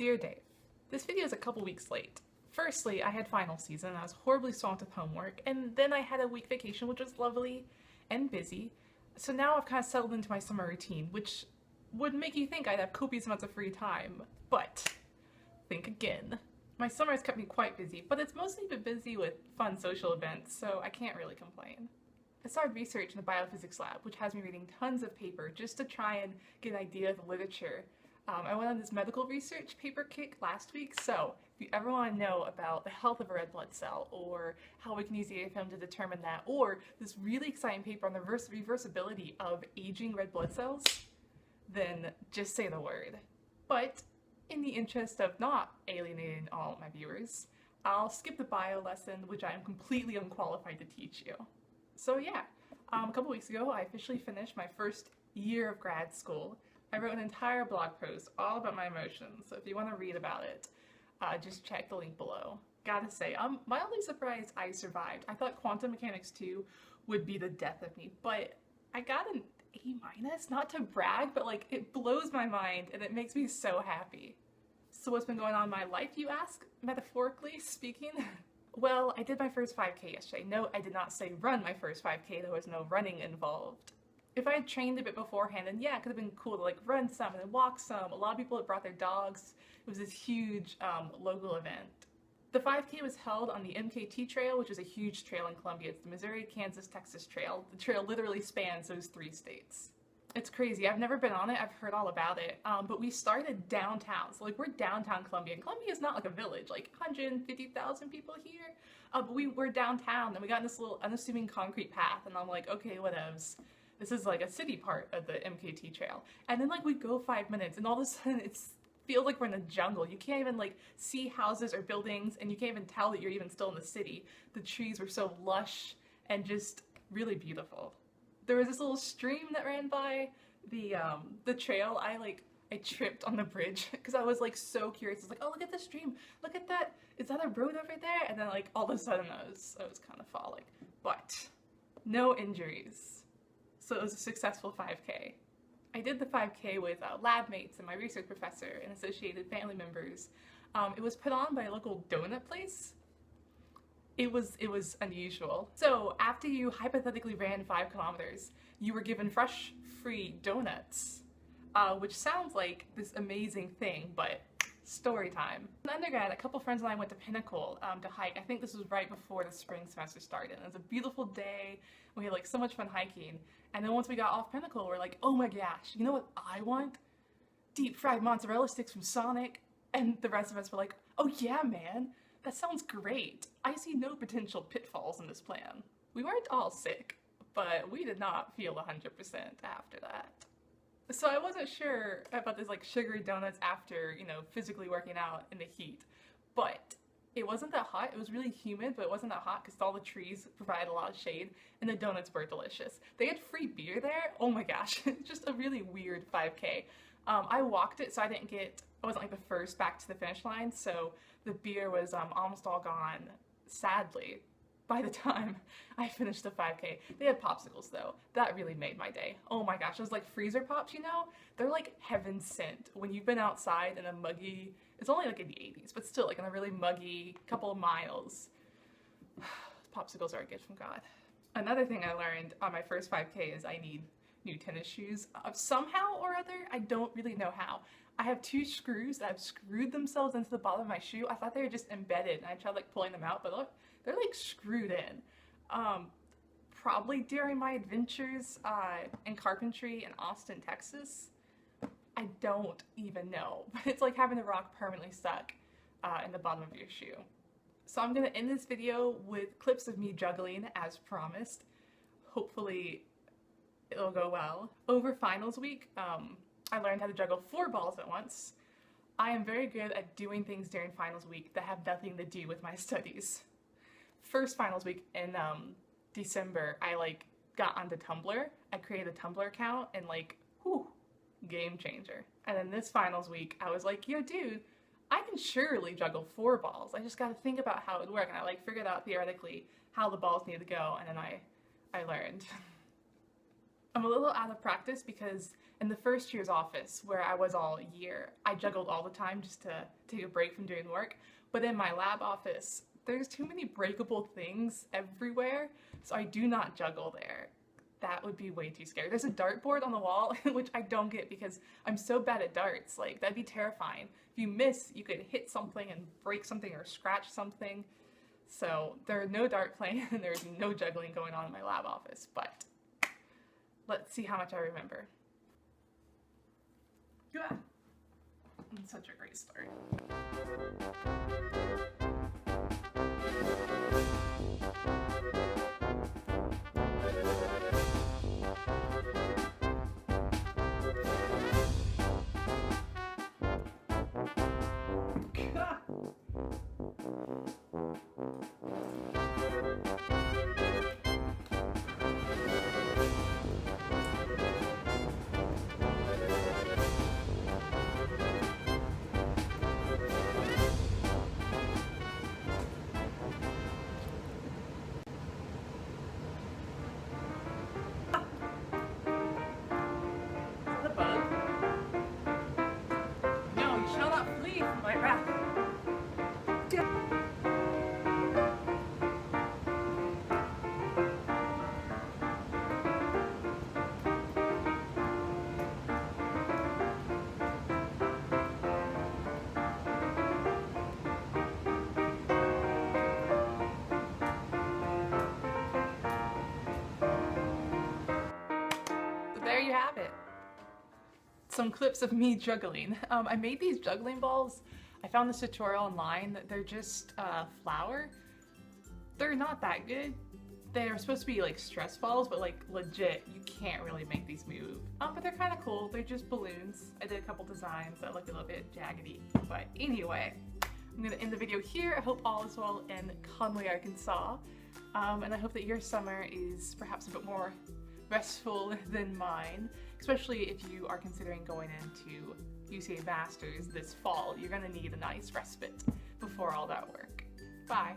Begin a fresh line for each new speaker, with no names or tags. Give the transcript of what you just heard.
Dear Dave, this video is a couple weeks late. Firstly, I had final season and I was horribly swamped with homework, and then I had a week vacation which was lovely and busy. So now I've kind of settled into my summer routine, which would make you think I'd have copious amounts of free time, but think again. My summer has kept me quite busy, but it's mostly been busy with fun social events, so I can't really complain. I started research in the biophysics lab, which has me reading tons of paper just to try and get an idea of the literature. I went on this medical research paper kick last week, so if you ever want to know about the health of a red blood cell, or how we can use the AFM to determine that, or this really exciting paper on the reversibility of aging red blood cells, then just say the word. But in the interest of not alienating all my viewers, I'll skip the bio lesson, which I am completely unqualified to teach you. So yeah, a couple weeks ago I officially finished my first year of grad school. I wrote an entire blog post all about my emotions, so if you want to read about it, just check the link below. Gotta say, I'm mildly surprised I survived. I thought quantum mechanics 2 would be the death of me, but I got an A-, not to brag, but like, it blows my mind and it makes me so happy. So what's been going on in my life, you ask, metaphorically speaking? Well, I did my first 5K yesterday. No, I did not say run my first 5K, there was no running involved. If I had trained a bit beforehand, then yeah, it could have been cool to like run some and then walk some. A lot of people had brought their dogs. It was this huge local event. The 5K was held on the MKT trail, which is a huge trail in Columbia. It's the Missouri, Kansas, Texas trail. The trail literally spans those 3 states. It's crazy. I've never been on it. I've heard all about it. But we started downtown. So like we're downtown Columbia. And Columbia is not like a village, like 150,000 people here. But we were downtown and we got in this little unassuming concrete path. And I'm like, okay, whatevs. This is like a city part of the MKT trail. And then like we go 5 minutes and all of a sudden it feels like we're in the jungle. You can't even like see houses or buildings and you can't even tell that you're even still in the city. The trees were so lush and just really beautiful. There was this little stream that ran by the trail. I tripped on the bridge because I was like so curious. I was like, oh, look at the stream. Look at that. Is that a road over there? And then like all of a sudden I was kind of falling. But no injuries. So it was a successful 5K. I did the 5K with lab mates and my research professor and associated family members. It was put on by a local donut place. It was unusual. So after you hypothetically ran 5 kilometers, you were given fresh, free donuts, which sounds like this amazing thing, but story time. In undergrad, a couple friends and I went to Pinnacle to hike. I think this was right before the spring semester started. It was a beautiful day. We had like so much fun hiking. And then once we got off Pinnacle, we're like, oh my gosh, you know what I want? Deep fried mozzarella sticks from Sonic. And the rest of us were like, oh yeah, man, that sounds great. I see no potential pitfalls in this plan. We weren't all sick, but we did not feel 100% after that. So I wasn't sure about this like sugary donuts after, you know, physically working out in the heat, but it wasn't that hot. It was really humid, but it wasn't that hot because all the trees provided a lot of shade and the donuts were delicious. They had free beer there. Oh my gosh, just a really weird 5K. I walked it, so I wasn't like the first back to the finish line, so the beer was almost all gone, sadly, by the time I finished the 5K. They had popsicles though. That really made my day. Oh my gosh, those like freezer pops, you know? They're like heaven sent. When you've been outside in a muggy, it's only like in the 80s, but still like in a really muggy couple of miles. Popsicles are a gift from God. Another thing I learned on my first 5K is I need new tennis shoes. Somehow or other, I don't really know how. I have 2 screws that have screwed themselves into the bottom of my shoe. I thought they were just embedded and I tried like pulling them out, but look, they're like screwed in. Probably during my adventures in carpentry in Austin, Texas. I don't even know, but it's like having the rock permanently stuck in the bottom of your shoe. So I'm gonna end this video with clips of me juggling as promised. Hopefully it'll go well. Over finals week, I learned how to juggle 4 balls at once. I am very good at doing things during finals week that have nothing to do with my studies. First finals week in December, I like got onto Tumblr. I created a Tumblr account and like, whew, game changer. And then this finals week, I was like, yo dude, I can surely juggle 4 balls. I just gotta think about how it would work. And I like figured out theoretically how the balls need to go, and then I learned. I'm a little out of practice because in the first year's office, where I was all year, I juggled all the time just to take a break from doing work. But in my lab office, there's too many breakable things everywhere, so I do not juggle there. That would be way too scary. There's a dartboard on the wall, which I don't get because I'm so bad at darts. Like, that'd be terrifying. If you miss, you could hit something and break something or scratch something. So there are no dart playing and there's no juggling going on in my lab office, but let's see how much I remember. Yeah. Such a great start. There you have it. Some clips of me juggling. I made these juggling balls. I found this tutorial online. They're just flour. They're not that good. They're supposed to be like stress balls, but like legit, you can't really make these move. But they're kind of cool. They're just balloons. I did a couple designs that look a little bit jaggedy. But anyway, I'm gonna end the video here. I hope all is well in Conway, Arkansas. And I hope that your summer is perhaps a bit more restful than mine, especially if you are considering going into UCA Masters this fall. You're gonna need a nice respite before all that work. Bye.